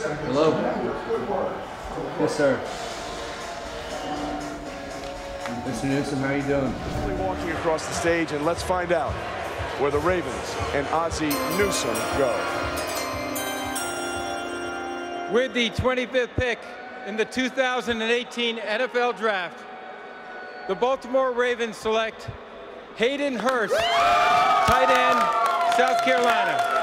Hello. Yes, sir. Mr. Newsom, how you doing? Walking across the stage, and let's find out where the Ravens and Ozzie Newsome go. With the 25th pick in the 2018 NFL Draft, the Baltimore Ravens select Hayden Hurst, tight end, South Carolina.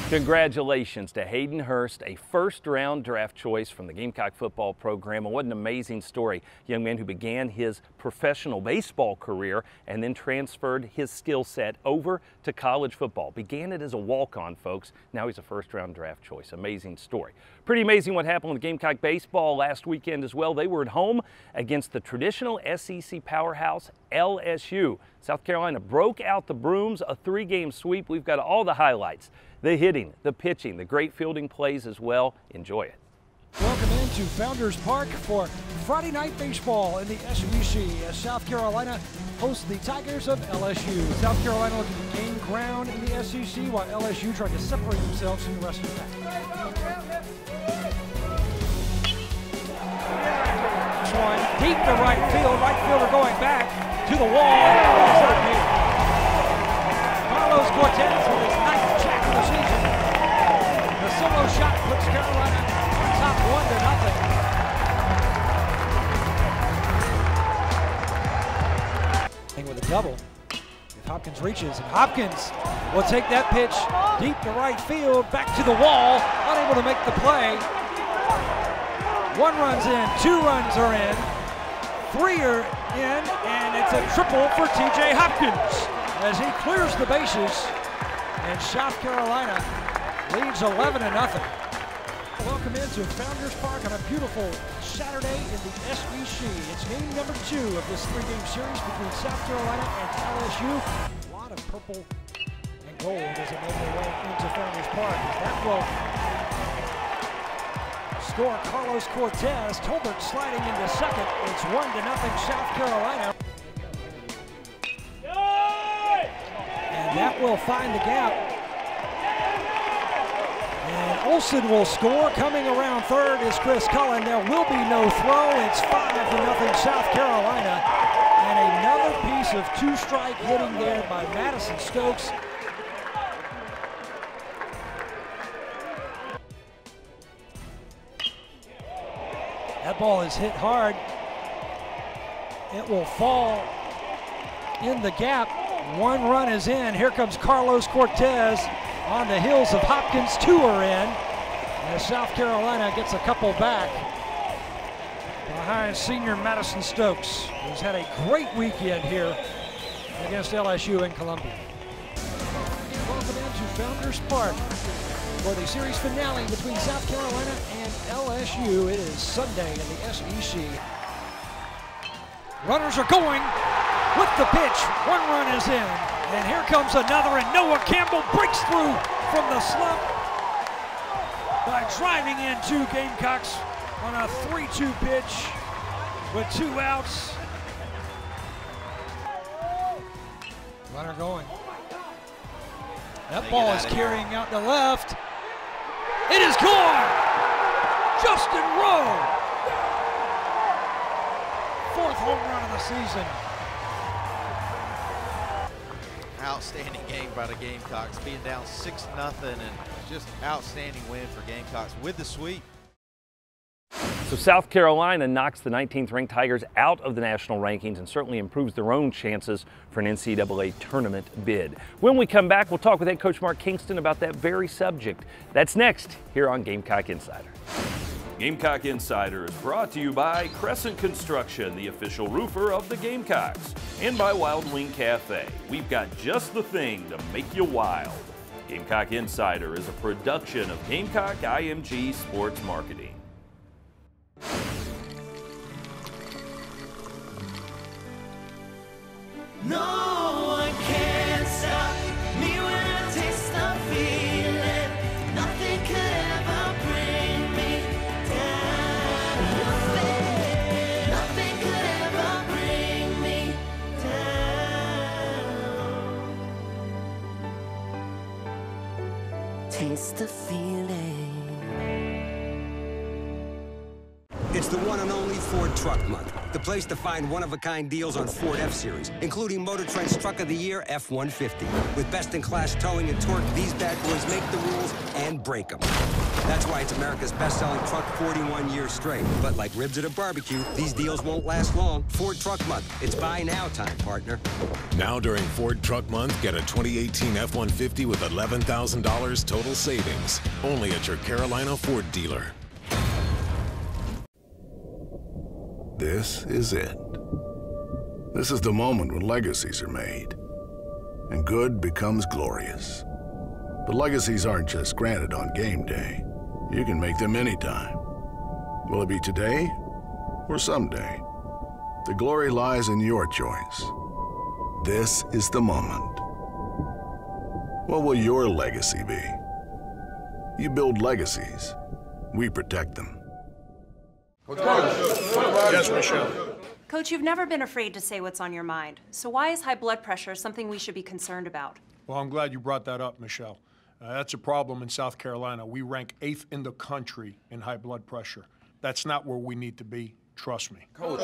Congratulations to Hayden Hurst, a first-round draft choice from the Gamecock football program. And what an amazing story. A young man who began his professional baseball career and then transferred his skill set over to college football. Began it as a walk-on, folks. Now he's a first-round draft choice. Amazing story. Pretty amazing what happened with Gamecock baseball last weekend as well. They were at home against the traditional SEC powerhouse, LSU. South Carolina broke out the brooms, a 3-game sweep. We've got all the highlights. The hitting, the pitching, the great fielding plays as well. Enjoy it. Welcome into Founders Park for Friday Night Baseball in the SEC as South Carolina hosts the Tigers of LSU. South Carolina looking to gain ground in the SEC while LSU trying to separate themselves from the rest of the pack. This one deep to right field. Right fielder going back to the wall. Carlos Cortez with his ninth jack of the season. The solo shot puts Carolina on top 1-0. With a double. If Hopkins reaches, and Hopkins will take that pitch deep to right field, back to the wall, unable to make the play. 1 run's in, 2 runs are in, 3 are in, and it's a triple for TJ Hopkins as he clears the bases, and South Carolina leads 11-0. Welcome into Founders Park on a beautiful Saturday in the SEC. It's game number 2 of this 3-game series between South Carolina and LSU. A lot of purple and gold as they make their way into Founders Park. That will score Carlos Cortez. Tolbert sliding into second. It's 1-0 South Carolina. And that will find the gap. And Olsen will score. Coming around third is Chris Cullen. There will be no throw. It's 5-0 South Carolina. And another piece of 2-strike hitting there by Madison Stokes. That ball is hit hard. It will fall in the gap. 1 run is in. Here comes Carlos Cortez on the heels of Hopkins. 2 are in. As South Carolina gets a couple back behind senior Madison Stokes, who's had a great weekend here against LSU in Columbia. Welcome into Founders Park for the series finale between South Carolina and LSU. It is Sunday in the SEC. Runners are going with the pitch. 1 run is in. And here comes another, and Noah Campbell breaks through from the slump by driving in 2 Gamecocks on a 3-2 pitch with 2 outs. Runner going. That ball is carrying out to left. It is gone! Justin Rowe! 4th home run of the season. Outstanding game by the Gamecocks, being down 6-0, and just outstanding win for Gamecocks with the sweep. So South Carolina knocks the 19th ranked Tigers out of the national rankings and certainly improves their own chances for an NCAA tournament bid. When we come back, we'll talk with head coach Mark Kingston about that very subject. That's next here on Gamecock Insider. Gamecock Insider is brought to you by Crescent Construction, the official roofer of the Gamecocks, and by Wild Wing Cafe. We've got just the thing to make you wild. Gamecock Insider is a production of Gamecock IMG Sports Marketing. No one can stop me when I taste the feeling. Nothing could ever bring me just a feeling. It's the one and only Ford Truck Month, the place to find one-of-a-kind deals on Ford F-Series, including Motor Trend's Truck of the Year F-150. With best-in-class towing and torque, these bad boys make the rules and break them. That's why it's America's best-selling truck 41 years straight. But like ribs at a barbecue, these deals won't last long. Ford Truck Month. It's buy now time, partner. Now during Ford Truck Month, get a 2018 F-150 with $11,000 total savings. Only at your Carolina Ford dealer. This is it. This is the moment when legacies are made, and good becomes glorious. But legacies aren't just granted on game day. You can make them anytime. Will it be today or someday? The glory lies in your choice. This is the moment. What will your legacy be? You build legacies. We protect them. Yes, Michelle. Coach, you've never been afraid to say what's on your mind. So why is high blood pressure something we should be concerned about? Well, I'm glad you brought that up, Michelle. That's a problem in South Carolina. We rank 8th in the country in high blood pressure. That's not where we need to be. Trust me. Coach.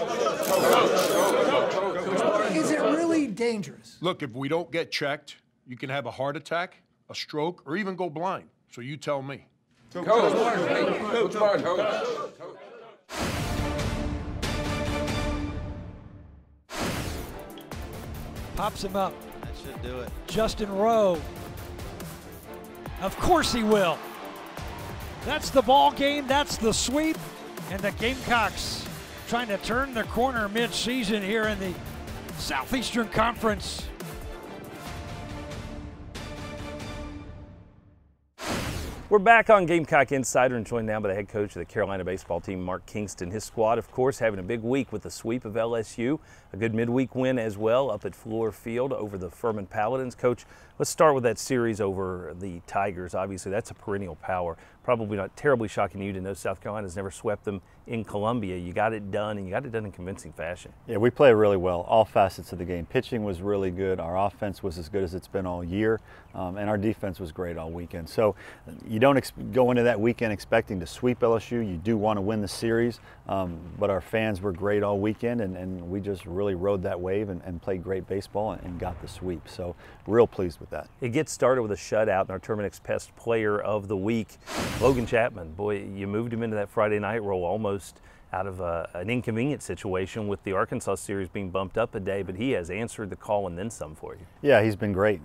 Is it really dangerous? Look, if we don't get checked, you can have a heart attack, a stroke, or even go blind. So you tell me. Coach. Pops him up. That should do it. Justin Rowe. Of course he will. That's the ball game. That's the sweep. And the Gamecocks trying to turn the corner mid-season here in the Southeastern Conference. We're back on Gamecock Insider and joined now by the head coach of the Carolina baseball team, Mark Kingston. His squad, of course, having a big week with the sweep of LSU. A good midweek win as well up at Fluor Field over the Furman Paladins. Coach, let's start with that series over the Tigers. Obviously, that's a perennial power. Probably not terribly shocking to you to know South Carolina's never swept them in Columbia. You got it done, and you got it done in convincing fashion. Yeah, we played really well, all facets of the game. Pitching was really good. Our offense was as good as it's been all year, and our defense was great all weekend. So you don't go into that weekend expecting to sweep LSU. You do want to win the series, but our fans were great all weekend, and we just really rode that wave and played great baseball and got the sweep. So real pleased with that. It gets started with a shutout in our Terminix Pest Player of the Week. Logan Chapman, boy, you moved him into that Friday night role almost out of an inconvenient situation with the Arkansas series being bumped up a day, but he has answered the call and then some for you. Yeah, he's been great.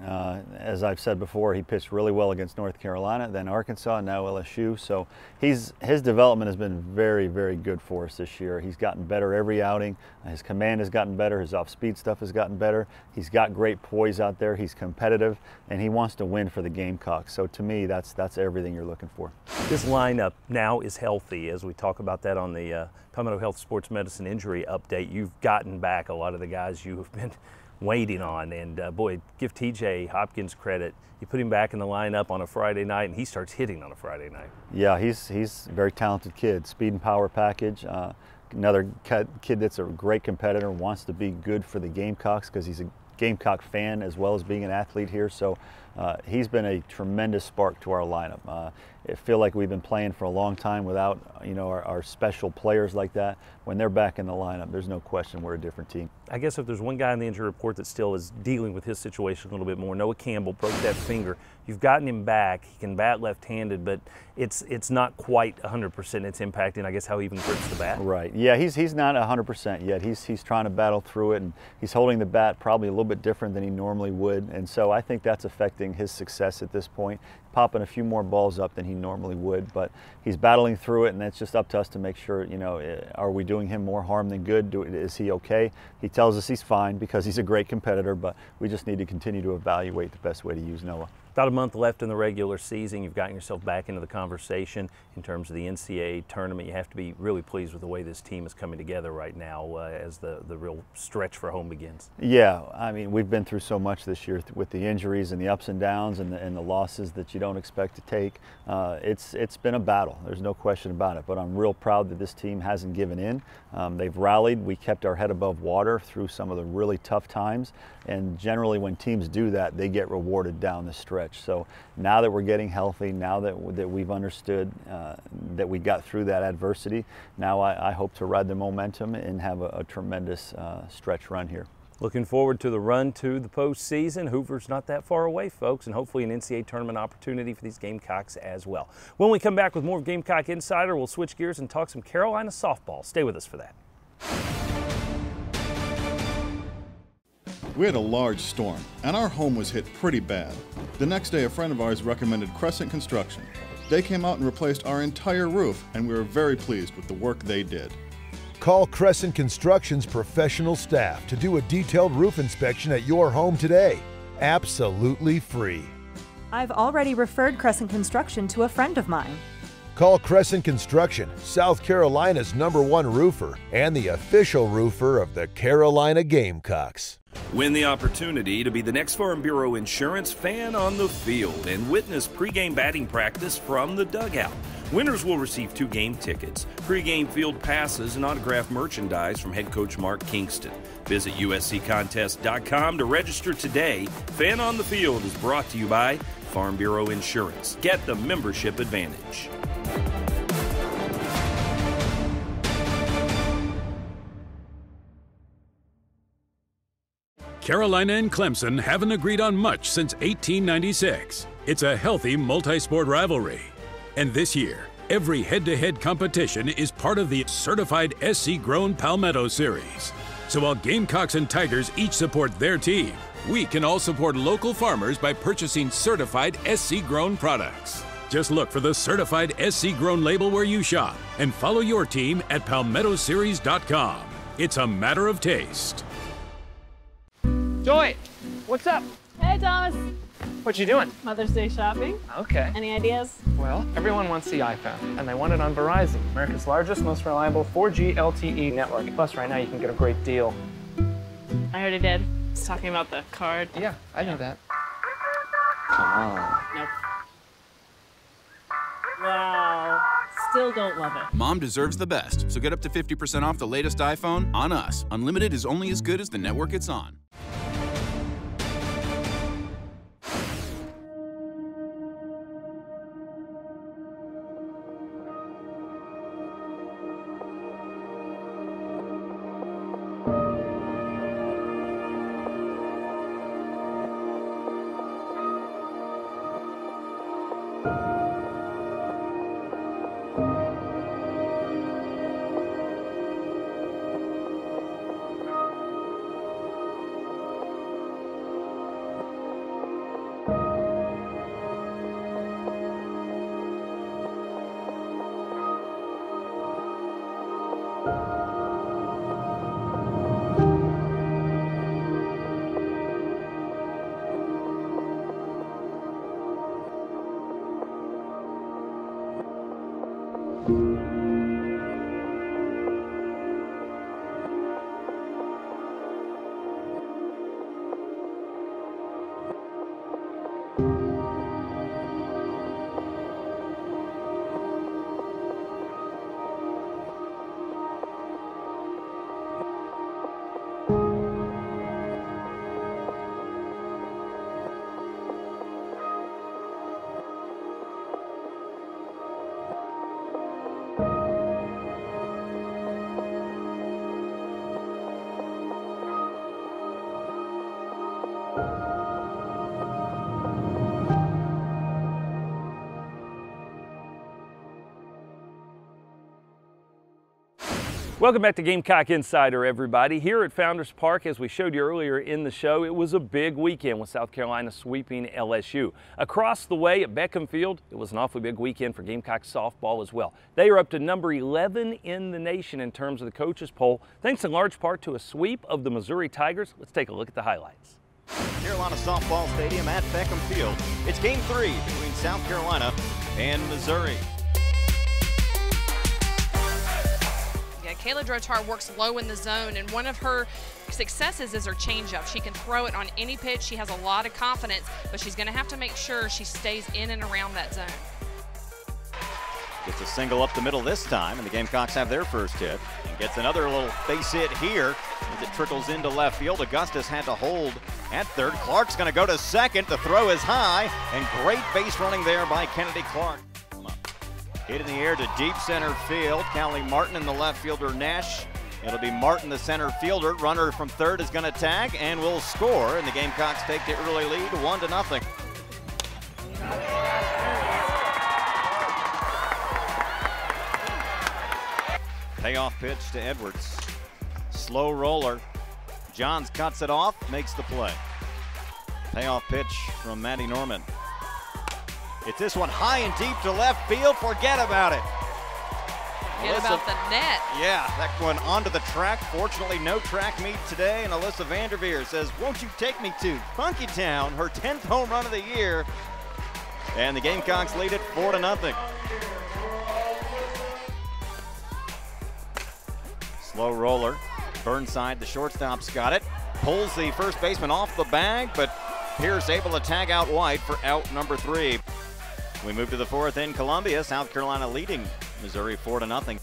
As I've said before, he pitched really well against North Carolina, then Arkansas, and now LSU. So his development has been very, very good for us this year. He's gotten better every outing. His command has gotten better. His off-speed stuff has gotten better. He's got great poise out there. He's competitive, and he wants to win for the Gamecocks. So to me, that's everything you're looking for. This lineup now is healthy. As we talk about that on the Palmetto Health Sports Medicine Injury Update, you've gotten back a lot of the guys you have been waiting on. And boy, give TJ Hopkins credit. You put him back in the lineup on a Friday night, and he starts hitting on a Friday night. Yeah, he's a very talented kid. Speed and power package. Another kid that's a great competitor, wants to be good for the Gamecocks because he's a Gamecock fan as well as being an athlete here. So he's been a tremendous spark to our lineup. I feel like we've been playing for a long time without our special players like that. When they're back in the lineup, there's no question we're a different team. I guess if there's one guy in the injury report that still is dealing with his situation a little bit more, Noah Campbell broke that finger. You've gotten him back. He can bat left-handed, but it's not quite 100% its impacting, I guess, how he even grips the bat. Right. Yeah, he's not 100% yet. He's trying to battle through it, and he's holding the bat probably a little bit different than he normally would. And so I think that's affecting his success at this point, popping a few more balls up than he normally would. But he's battling through it, and it's just up to us to make sure, are we doing him more harm than good? Is he okay? He tells us he's fine because he's a great competitor, but we just need to continue to evaluate the best way to use Noah. About a month left in the regular season. You've gotten yourself back into the conversation in terms of the NCAA tournament. You have to be really pleased with the way this team is coming together right now as the real stretch for home begins. Yeah, I mean, we've been through so much this year with the injuries and the ups and downs and the losses that you don't expect to take. It's been a battle. There's no question about it. But I'm real proud that this team hasn't given in. They've rallied. We kept our head above water through some of the really tough times. And generally when teams do that, they get rewarded down the stretch. stretch. So now that we're getting healthy, now that we've understood that we got through that adversity, now I hope to ride the momentum and have a tremendous stretch run here. Looking forward to the run to the postseason. Hoover's not that far away, folks, and hopefully an NCAA tournament opportunity for these Gamecocks as well. When we come back with more of Gamecock Insider, we'll switch gears and talk some Carolina softball. Stay with us for that. We had a large storm, and our home was hit pretty bad. The next day, a friend of ours recommended Crescent Construction. They came out and replaced our entire roof, and we were very pleased with the work they did. Call Crescent Construction's professional staff to do a detailed roof inspection at your home today. Absolutely free. I've already referred Crescent Construction to a friend of mine. Call Crescent Construction, South Carolina's #1 roofer and the official roofer of the Carolina Gamecocks. Win the opportunity to be the next Farm Bureau Insurance fan on the field and witness pregame batting practice from the dugout. Winners will receive 2 game tickets, pregame field passes, and autographed merchandise from head coach Mark Kingston. Visit usccontest.com to register today. Fan on the Field is brought to you by Farm Bureau Insurance. Get the membership advantage. Carolina and Clemson haven't agreed on much since 1896. It's a healthy multi-sport rivalry. And this year, every head-to-head competition is part of the certified SC-grown Palmetto Series. So while Gamecocks and Tigers each support their team, we can all support local farmers by purchasing certified SC-grown products. Just look for the certified SC-grown label where you shop and follow your team at palmettoseries.com. It's a matter of taste. Joy, what's up? Hey, Thomas. What you doing? Mother's Day shopping. Okay. Any ideas? Well, everyone wants the iPhone, and they want it on Verizon, America's largest, most reliable 4G LTE network. Plus, right now, you can get a great deal. I already did. It's talking about the card. Yeah, I know that. Come on. Nope. Wow. Still don't love it. Mom deserves the best, so get up to 50% off the latest iPhone on us. Unlimited is only as good as the network it's on. Welcome back to Gamecock Insider, everybody. Here at Founders Park, as we showed you earlier in the show, it was a big weekend with South Carolina sweeping LSU. Across the way at Beckham Field, it was an awfully big weekend for Gamecock softball as well. They are up to number 11 in the nation in terms of the coaches poll, thanks in large part to a sweep of the Missouri Tigers. Let's take a look at the highlights. Carolina Softball Stadium at Beckham Field. It's Game 3 between South Carolina and Missouri. Kayla Drotar works low in the zone, and one of her successes is her changeup. She can throw it on any pitch. She has a lot of confidence, but she's going to have to make sure she stays in and around that zone. Gets a single up the middle this time, and the Gamecocks have their first hit. And gets another little base hit here as it trickles into left field. Augustus had to hold At third, Clark's going to go to second. The throw is high, and great base running there by Kennedy Clark. Hit in the air to deep center field. Callie Martin and the left fielder Nash. It'll be Martin, the center fielder. Runner from third is going to tag and will score, and the Gamecocks take the early lead 1-0. Payoff pitch to Edwards. Slow roller. Johns cuts it off, makes the play. Payoff pitch from Maddie Norman. It's this one high and deep to left field. Forget about it. Forget about the net. Yeah, that one onto the track. Fortunately, no track meet today. And Alyssa Vanderveer says, "Won't you take me to Funky Town?" Her 10th home run of the year. And the Gamecocks lead it 4-0. Slow roller. Burnside, the shortstop's got it. Pulls the first baseman off the bag, but Pierce able to tag out wide for out number 3. We move to the 4th in Columbia. South Carolina leading Missouri 4-0.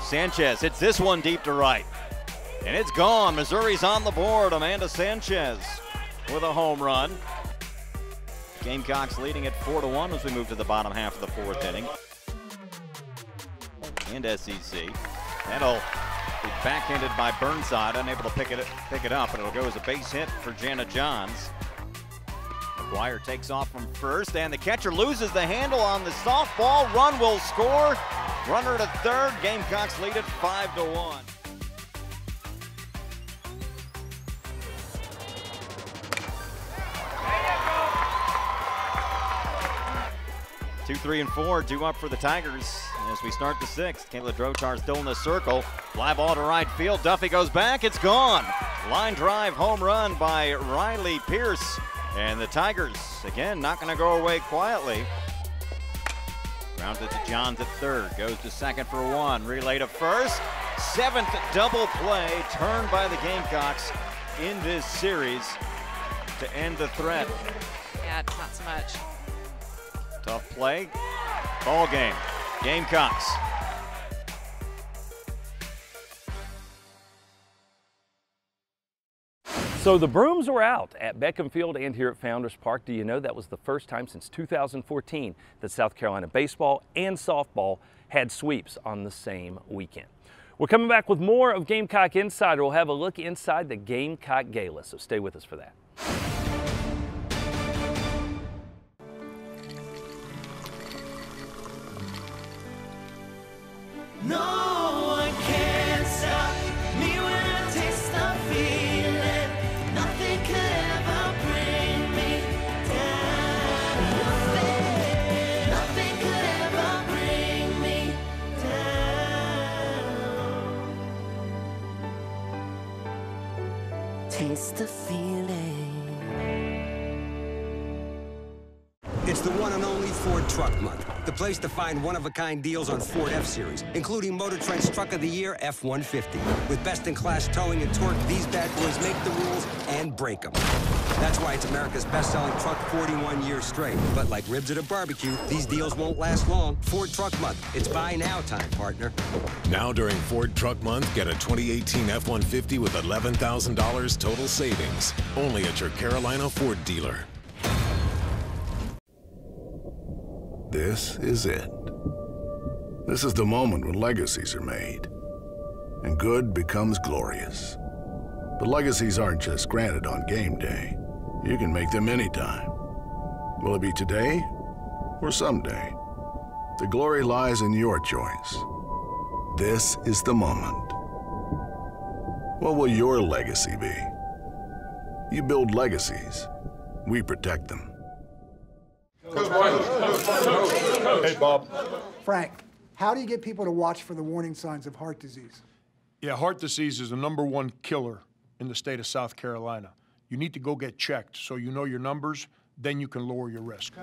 Sanchez hits this one deep to right. And it's gone. Missouri's on the board. Amanda Sanchez with a home run. Gamecocks leading at 4-1 as we move to the bottom half of the 4th inning. And SEC. That'll be backhanded by Burnside, unable to pick it up, and it'll go as a base hit for Jana Johns. McGuire takes off from first, and the catcher loses the handle on the softball. Run will score. Runner to third. Gamecocks lead it 5-1. 2, 3, and 4 due up for the Tigers as we start the 6th. Kayla Drotar still in the circle. Fly ball to right field. Duffy goes back. It's gone. Line drive home run by Riley Pierce. And the Tigers, again, not going to go away quietly. Grounded to Johns at third. Goes to second for 1. Relay to first. 7th double play turned by the Gamecocks in this series to end the threat. Yeah, not so much. Tough play. Ball game. Gamecocks. So the brooms were out at Beckham Field and here at Founders Park. Do you know that was the first time since 2014 that South Carolina baseball and softball had sweeps on the same weekend? We're coming back with more of Gamecock Insider. We'll have a look inside the Gamecock Gala, so stay with us for that. No one can stop me when I taste the feeling. Nothing could ever bring me down. Nothing could ever bring me down. Taste the feeling. It's the one and only Ford Truck Month. The place to find one-of-a-kind deals on Ford F-Series, including Motor Trend's Truck of the Year F-150. With best-in-class towing and torque, these bad boys make the rules and break them. That's why it's America's best-selling truck 41 years straight. But like ribs at a barbecue, these deals won't last long. Ford Truck Month. It's buy now time, partner. Now during Ford Truck Month, get a 2018 F-150 with $11,000 total savings. Only at your Carolina Ford dealer. This is it. This is the moment when legacies are made, and good becomes glorious. But legacies aren't just granted on game day. You can make them anytime. Will it be today or someday? The glory lies in your choice. This is the moment. What will your legacy be? You build legacies. We protect them. Hey, Bob. Frank, how do you get people to watch for the warning signs of heart disease? Yeah, heart disease is the #1 killer in the state of South Carolina. You need to go get checked so you know your numbers, then you can lower your risk.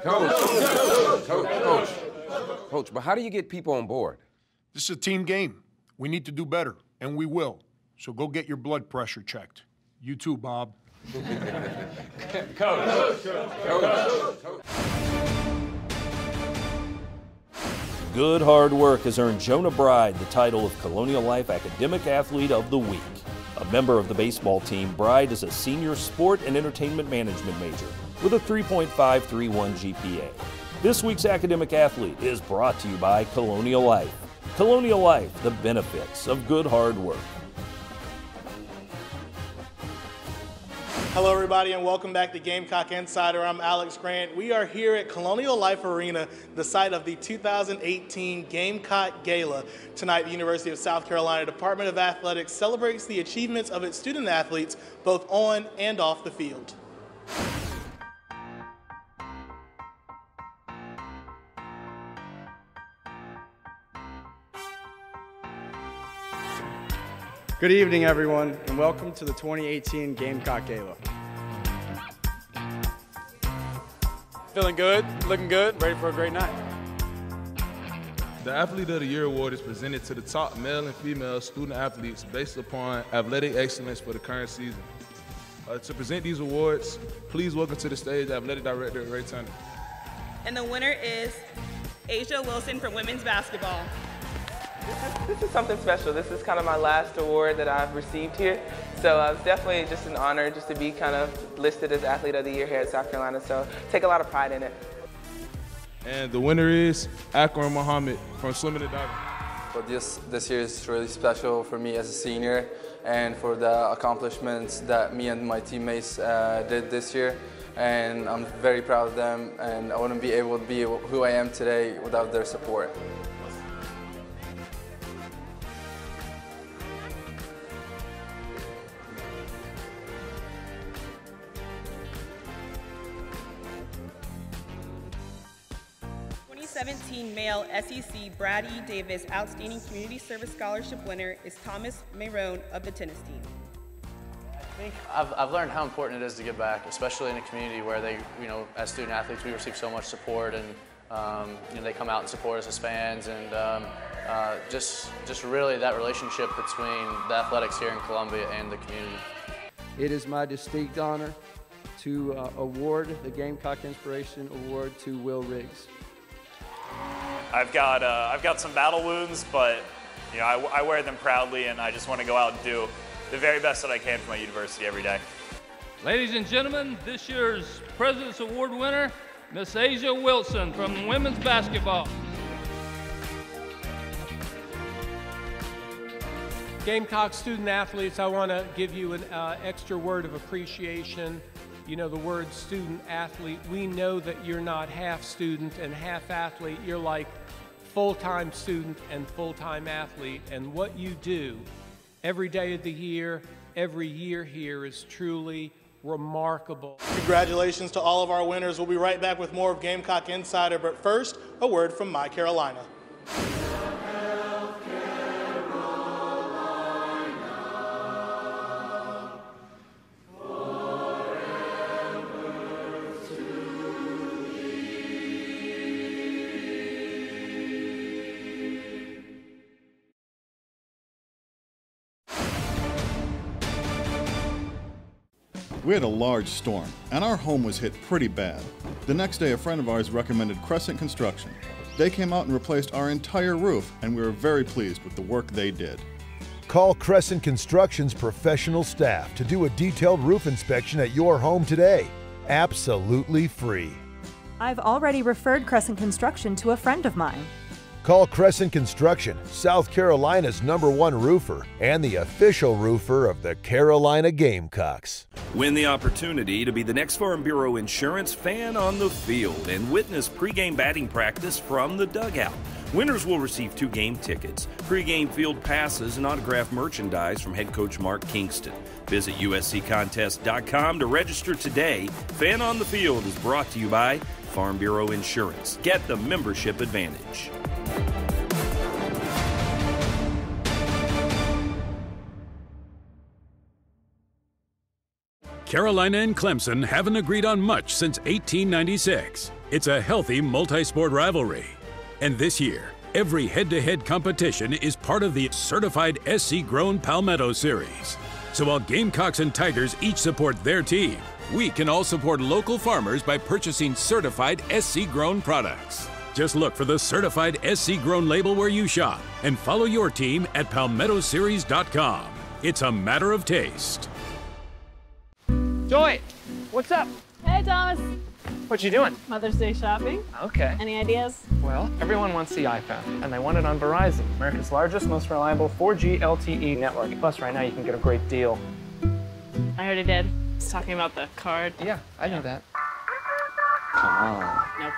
Coach, but how do you get people on board? This is a team game. We need to do better, and we will. So go get your blood pressure checked. You too, Bob. Coach. Good hard work has earned Jonah Bride the title of Colonial Life Academic Athlete of the Week. A member of the baseball team, Bride is a senior sport and entertainment management major with a 3.531 GPA. This week's academic athlete is brought to you by Colonial Life. Colonial Life, the benefits of good hard work. Hello everybody and welcome back to Gamecock Insider. I'm Alex Grant. We are here at Colonial Life Arena, the site of the 2018 Gamecock Gala. Tonight, the University of South Carolina Department of Athletics celebrates the achievements of its student athletes both on and off the field. Good evening, everyone, and welcome to the 2018 Gamecock Gala. Feeling good, looking good, ready for a great night. The Athlete of the Year Award is presented to the top male and female student athletes based upon athletic excellence for the current season. To present these awards, please welcome to the stage Athletic Director Ray Turner. And the winner is Asia Wilson for women's basketball. This is something special. This is kind of my last award that I've received here. So it's definitely just an honor just to be kind of listed as Athlete of the Year here at South Carolina. So take a lot of pride in it. And the winner is Akram Muhammad from swimming and diving. But this year is really special for me as a senior and for the accomplishments that me and my teammates did this year. And I'm very proud of them, and I wouldn't be able to be who I am today without their support. Male SEC Brady Davis Outstanding Community Service Scholarship winner is Thomas Mayrone of the tennis team. I think I've learned how important it is to give back, especially in a community where they, as student athletes, we receive so much support, and they come out and support us as fans, and just really that relationship between the athletics here in Columbia and the community. It is my distinct honor to award the Gamecock Inspiration Award to Will Riggs. I've got some battle wounds, but I wear them proudly, and I just want to go out and do the very best that I can for my university every day. Ladies and gentlemen, this year's President's Award winner, Miss Asia Wilson from women's basketball. Gamecock student athletes, I want to give you an extra word of appreciation. The word student athlete, we know that you're not half student and half athlete. You're like full-time student and full-time athlete. And what you do every day of the year, every year here is truly remarkable. Congratulations to all of our winners. We'll be right back with more of Gamecock Insider, but first, a word from My Carolina. We had a large storm, and our home was hit pretty bad. The next day, a friend of ours recommended Crescent Construction. They came out and replaced our entire roof, and we were very pleased with the work they did. Call Crescent Construction's professional staff to do a detailed roof inspection at your home today. Absolutely free. I've already referred Crescent Construction to a friend of mine. Call Crescent Construction, South Carolina's #1 roofer and the official roofer of the Carolina Gamecocks. Win the opportunity to be the next Farm Bureau Insurance fan on the field and witness pregame batting practice from the dugout. Winners will receive 2 game tickets, pregame field passes, and autographed merchandise from head coach Mark Kingston. Visit usccontest.com to register today. Fan on the Field is brought to you by Farm Bureau Insurance. Get the membership advantage. Carolina and Clemson haven't agreed on much since 1896. It's a healthy multi-sport rivalry. And this year, every head-to-head competition is part of the certified SC-grown Palmetto Series. So while Gamecocks and Tigers each support their team, we can all support local farmers by purchasing certified SC-grown products. Just look for the certified SC-grown label where you shop and follow your team at palmettoseries.com. It's a matter of taste. Joy, what's up? Hey, Thomas. What you doing? Mother's Day shopping. Okay. Any ideas? Well, everyone wants the iPhone, and they want it on Verizon, America's largest, most reliable 4G LTE network. Plus, right now you can get a great deal. I already did. He's talking about the card. Yeah, I know that. Come on. Nope.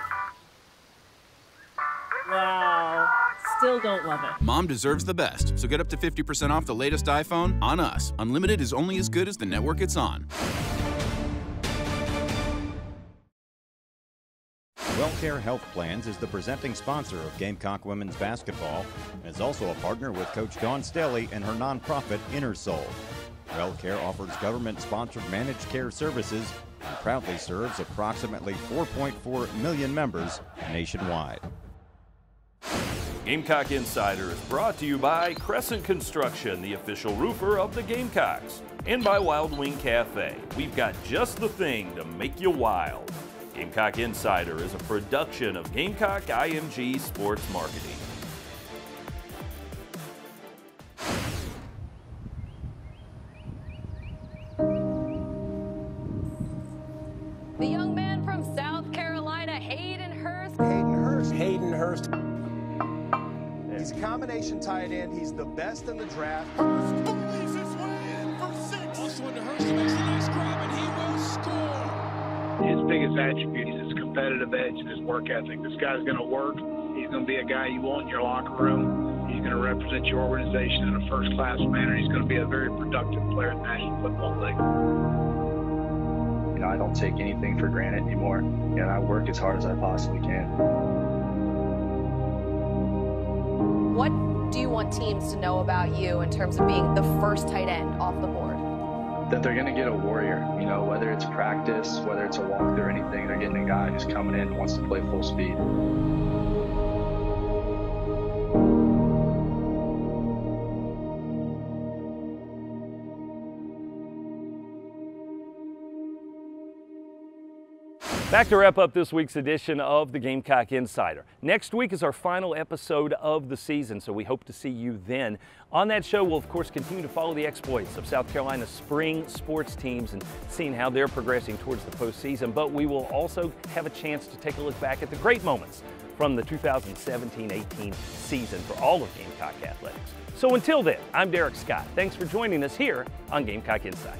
Wow. Still don't love it. Mom deserves the best, so get up to 50% off the latest iPhone on us. Unlimited is only as good as the network it's on. WellCare Health Plans is the presenting sponsor of Gamecock women's basketball and is also a partner with Coach Dawn Staley and her nonprofit Inner Soul. WellCare offers government-sponsored managed care services and proudly serves approximately 4.4 million members nationwide. Gamecock Insider is brought to you by Crescent Construction, the official roofer of the Gamecocks, and by Wild Wing Cafe. We've got just the thing to make you wild. Gamecock Insider is a production of Gamecock IMG Sports Marketing. The young man from South Carolina, Hayden Hurst. Hayden Hurst. He's a combination tight end. He's the best in the draft. Hurst believes his way in for 6. Also into Hurst, he makes a nice grab, and he will score. His biggest attribute is his competitive edge and his work ethic. This guy's going to work. He's going to be a guy you want in your locker room. He's going to represent your organization in a first-class manner. He's going to be a very productive player in the National Football League. You know, I don't take anything for granted anymore, and I work as hard as I possibly can. What do you want teams to know about you in terms of being the first tight end off the board? That they're going to get a warrior, you know, whether it's practice, whether it's a walk or anything, they're getting a guy who's coming in and wants to play full speed. Back to wrap up this week's edition of the Gamecock Insider. Next week is our final episode of the season, so we hope to see you then. On that show, we'll of course continue to follow the exploits of South Carolina's spring sports teams and seeing how they're progressing towards the postseason, but we will also have a chance to take a look back at the great moments from the 2017-18 season for all of Gamecock athletics. So until then, I'm Derek Scott. Thanks for joining us here on Gamecock Insider.